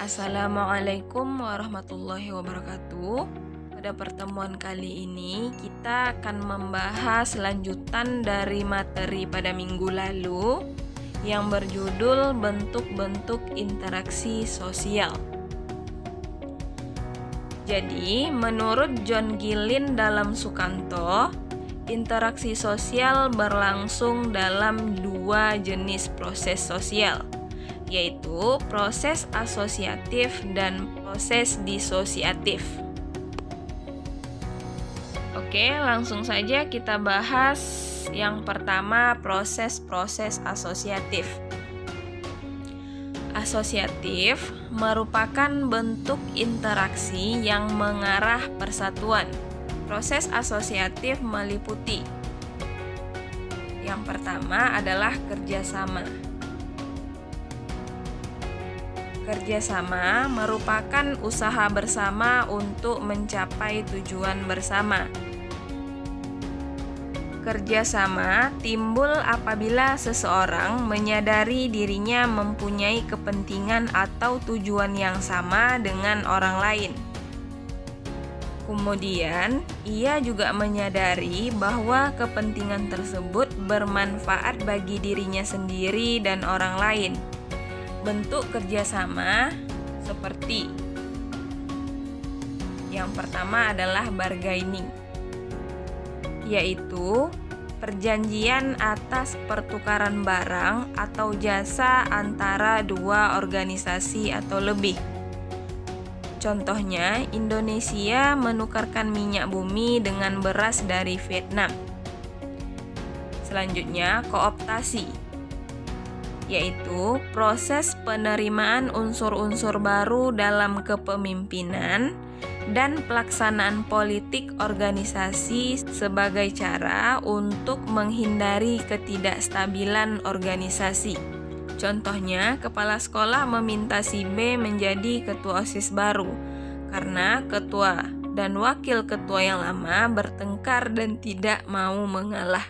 Assalamualaikum warahmatullahi wabarakatuh. Pada pertemuan kali ini kita akan membahas lanjutan dari materi pada minggu lalu yang berjudul bentuk-bentuk interaksi sosial. Jadi, menurut John Gillin dalam Sukanto, interaksi sosial berlangsung dalam dua jenis proses sosial, yaitu proses asosiatif dan proses disosiatif. Oke, langsung saja kita bahas yang pertama, proses-proses asosiatif. Asosiatif merupakan bentuk interaksi yang mengarah persatuan. Proses asosiatif meliputi yang pertama adalah kerjasama. Kerjasama merupakan usaha bersama untuk mencapai tujuan bersama. Kerjasama timbul apabila seseorang menyadari dirinya mempunyai kepentingan atau tujuan yang sama dengan orang lain. Kemudian, ia juga menyadari bahwa kepentingan tersebut bermanfaat bagi dirinya sendiri dan orang lain. Bentuk kerjasama seperti yang pertama adalah bargaining, yaitu perjanjian atas pertukaran barang atau jasa antara dua organisasi atau lebih. Contohnya, Indonesia menukarkan minyak bumi dengan beras dari Vietnam. Selanjutnya, kooptasi, yaitu proses penerimaan unsur-unsur baru dalam kepemimpinan dan pelaksanaan politik organisasi sebagai cara untuk menghindari ketidakstabilan organisasi. Contohnya, kepala sekolah meminta si B menjadi ketua OSIS baru karena ketua dan wakil ketua yang lama bertengkar dan tidak mau mengalah.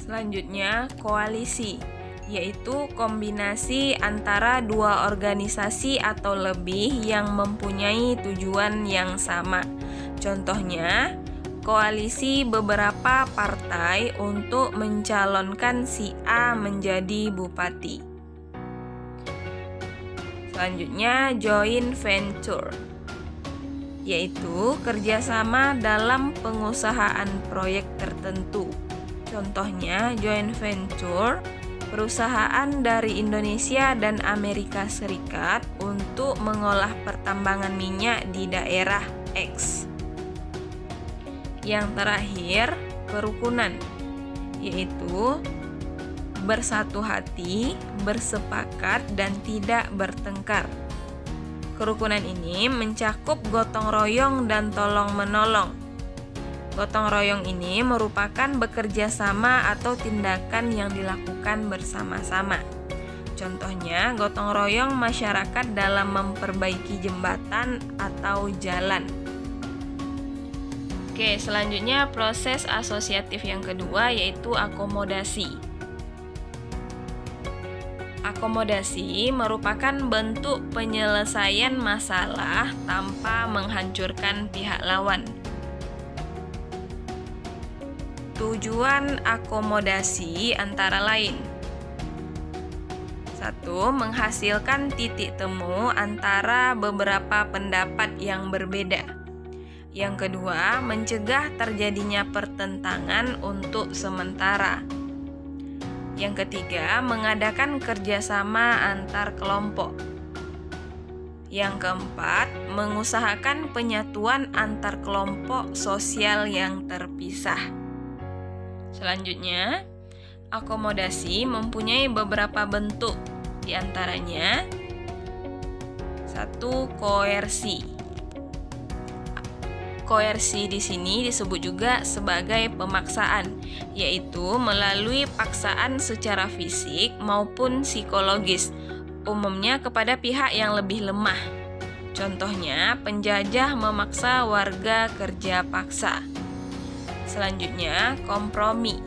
Selanjutnya, koalisi, yaitu kombinasi antara dua organisasi atau lebih yang mempunyai tujuan yang sama. Contohnya, koalisi beberapa partai untuk mencalonkan si A menjadi bupati. Selanjutnya, joint venture, yaitu kerjasama dalam pengusahaan proyek tertentu. Contohnya, joint venture perusahaan dari Indonesia dan Amerika Serikat untuk mengolah pertambangan minyak di daerah X. Yang terakhir, kerukunan, yaitu bersatu hati, bersepakat, dan tidak bertengkar. Kerukunan ini mencakup gotong royong dan tolong-menolong. Gotong royong ini merupakan bekerja sama atau tindakan yang dilakukan bersama-sama. Contohnya, gotong royong masyarakat dalam memperbaiki jembatan atau jalan. Oke, selanjutnya proses asosiatif yang kedua yaitu akomodasi. Akomodasi merupakan bentuk penyelesaian masalah tanpa menghancurkan pihak lawan. Tujuan akomodasi antara lain: 1. Menghasilkan titik temu antara beberapa pendapat yang berbeda. Yang kedua, mencegah terjadinya pertentangan untuk sementara. Yang ketiga, mengadakan kerjasama antar kelompok. Yang keempat, mengusahakan penyatuan antar kelompok sosial yang terpisah. Selanjutnya, akomodasi mempunyai beberapa bentuk, di antaranya 1. Koersi. Koersi di sini disebut juga sebagai pemaksaan, yaitu melalui paksaan secara fisik maupun psikologis, umumnya kepada pihak yang lebih lemah. Contohnya, penjajah memaksa warga kerja paksa. Selanjutnya, kompromi.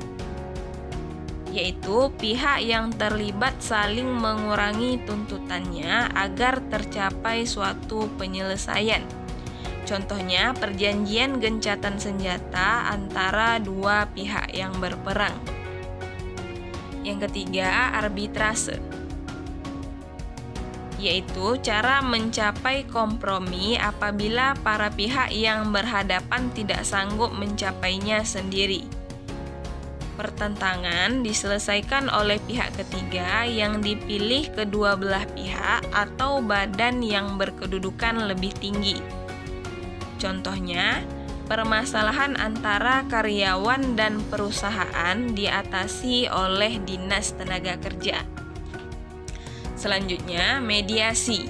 yaitu pihak yang terlibat saling mengurangi tuntutannya agar tercapai suatu penyelesaian. Contohnya, perjanjian gencatan senjata antara dua pihak yang berperang. Yang ketiga, arbitrase, yaitu cara mencapai kompromi apabila para pihak yang berhadapan tidak sanggup mencapainya sendiri. Pertentangan diselesaikan oleh pihak ketiga yang dipilih kedua belah pihak atau badan yang berkedudukan lebih tinggi. Contohnya, permasalahan antara karyawan dan perusahaan diatasi oleh Dinas Tenaga Kerja. Selanjutnya, mediasi,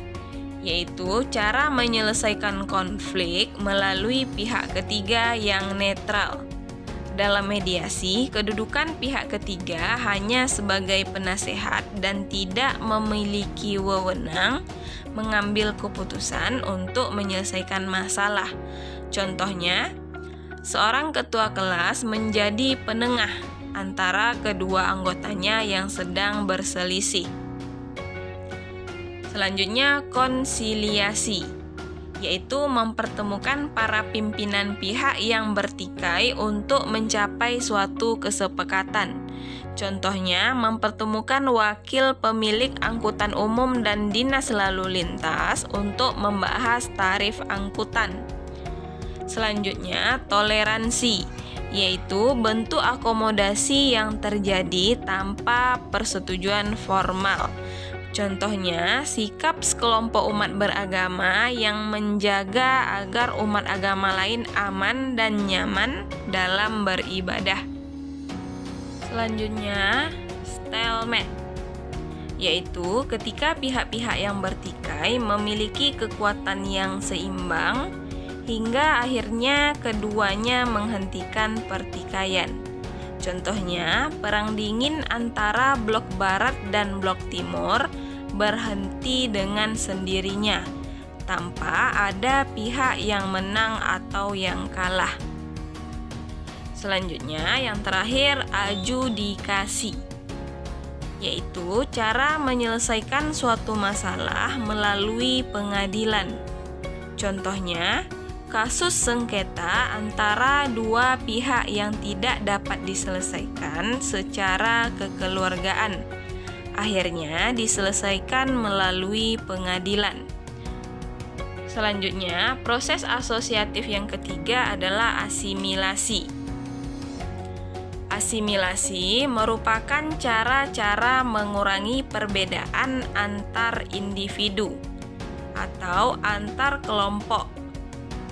yaitu cara menyelesaikan konflik melalui pihak ketiga yang netral. Dalam mediasi, kedudukan pihak ketiga hanya sebagai penasehat dan tidak memiliki wewenang mengambil keputusan untuk menyelesaikan masalah. Contohnya, seorang ketua kelas menjadi penengah antara kedua anggotanya yang sedang berselisih. Selanjutnya, konsiliasi, yaitu mempertemukan para pimpinan pihak yang bertikai untuk mencapai suatu kesepakatan. Contohnya, mempertemukan wakil pemilik angkutan umum dan dinas lalu lintas untuk membahas tarif angkutan. Selanjutnya, toleransi, yaitu bentuk akomodasi yang terjadi tanpa persetujuan formal. Contohnya, sikap sekelompok umat beragama yang menjaga agar umat agama lain aman dan nyaman dalam beribadah. Selanjutnya, stalemate, yaitu ketika pihak-pihak yang bertikai memiliki kekuatan yang seimbang hingga akhirnya keduanya menghentikan pertikaian. Contohnya, perang dingin antara blok barat dan blok timur berhenti dengan sendirinya, tanpa ada pihak yang menang atau yang kalah. Selanjutnya, yang terakhir, adjudikasi, yaitu cara menyelesaikan suatu masalah melalui pengadilan. Contohnya, kasus sengketa antara dua pihak yang tidak dapat diselesaikan secara kekeluargaan, akhirnya diselesaikan melalui pengadilan. Selanjutnya, proses asosiatif yang ketiga adalah asimilasi. Asimilasi merupakan cara-cara mengurangi perbedaan antar individu atau antar kelompok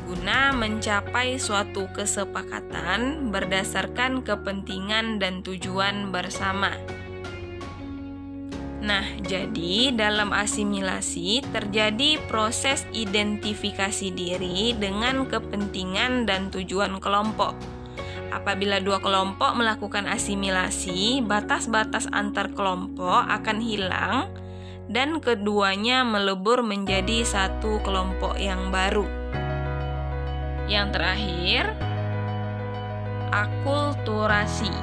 guna mencapai suatu kesepakatan berdasarkan kepentingan dan tujuan bersama. Nah, jadi dalam asimilasi terjadi proses identifikasi diri dengan kepentingan dan tujuan kelompok. Apabila dua kelompok melakukan asimilasi, batas-batas antar kelompok akan hilang dan keduanya melebur menjadi satu kelompok yang baru. Yang terakhir, akulturasi.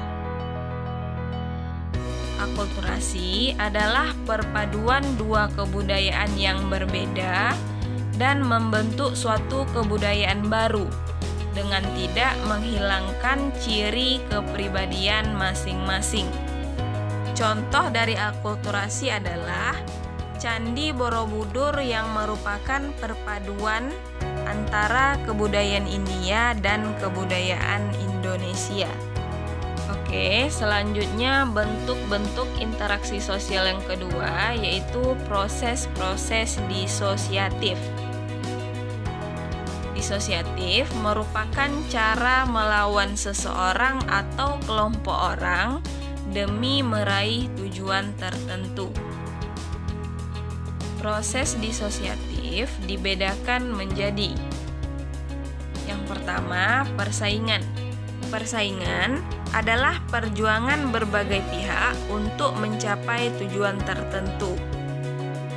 Akulturasi adalah perpaduan dua kebudayaan yang berbeda dan membentuk suatu kebudayaan baru dengan tidak menghilangkan ciri kepribadian masing-masing. Contoh dari akulturasi adalah Candi Borobudur yang merupakan perpaduan antara kebudayaan India dan kebudayaan Indonesia. Oke, selanjutnya bentuk-bentuk interaksi sosial yang kedua yaitu proses-proses disosiatif. Disosiatif merupakan cara melawan seseorang atau kelompok orang demi meraih tujuan tertentu. Proses disosiatif dibedakan menjadi: yang pertama, persaingan. Persaingan adalah perjuangan berbagai pihak untuk mencapai tujuan tertentu.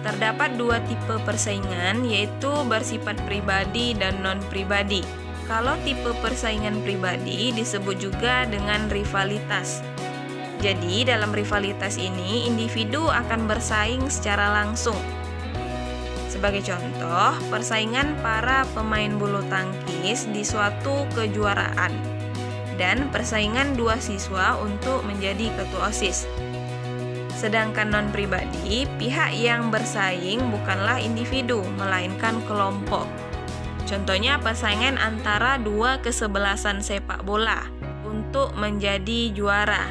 Terdapat dua tipe persaingan, yaitu bersifat pribadi dan non-pribadi. Kalau tipe persaingan pribadi disebut juga dengan rivalitas. Jadi dalam rivalitas ini individu akan bersaing secara langsung. Sebagai contoh, persaingan para pemain bulu tangkis di suatu kejuaraan dan persaingan dua siswa untuk menjadi ketua OSIS. Sedangkan non-pribadi, pihak yang bersaing bukanlah individu, melainkan kelompok. Contohnya persaingan antara dua kesebelasan sepak bola untuk menjadi juara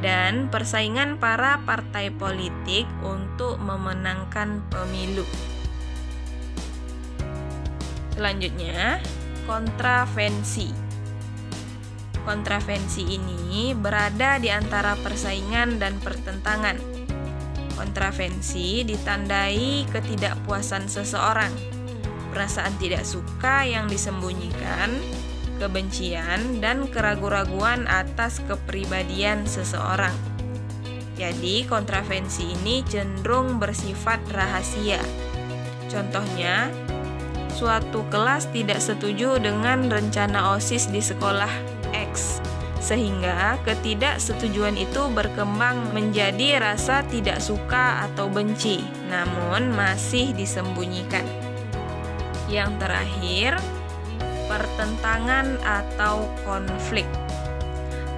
dan persaingan para partai politik untuk memenangkan pemilu. Selanjutnya, kontravensi. Kontravensi ini berada di antara persaingan dan pertentangan. Kontravensi ditandai ketidakpuasan seseorang, perasaan tidak suka yang disembunyikan, kebencian, dan keraguan-raguan atas kepribadian seseorang. Jadi, kontravensi ini cenderung bersifat rahasia. Contohnya, suatu kelas tidak setuju dengan rencana OSIS di sekolah X, sehingga ketidaksetujuan itu berkembang menjadi rasa tidak suka atau benci, namun masih disembunyikan. Yang terakhir, pertentangan atau konflik.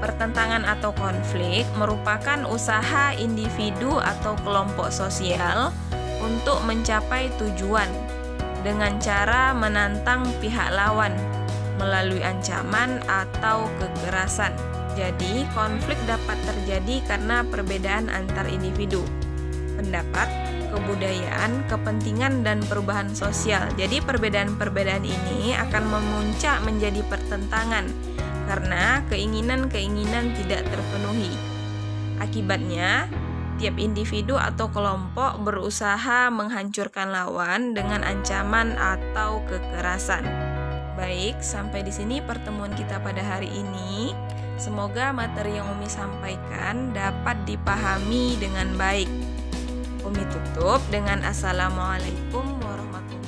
Pertentangan atau konflik merupakan usaha individu atau kelompok sosial untuk mencapai tujuan dengan cara menantang pihak lawan melalui ancaman atau kekerasan. Jadi, konflik dapat terjadi karena perbedaan antar individu, pendapat, kebudayaan, kepentingan, dan perubahan sosial. Jadi, perbedaan-perbedaan ini akan memuncak menjadi pertentangan karena keinginan-keinginan tidak terpenuhi. Akibatnya, tiap individu atau kelompok berusaha menghancurkan lawan dengan ancaman atau kekerasan. Baik, sampai di sini pertemuan kita pada hari ini. Semoga materi yang Umi sampaikan dapat dipahami dengan baik. Umi tutup dengan Assalamualaikum warahmatullahi wabarakatuh.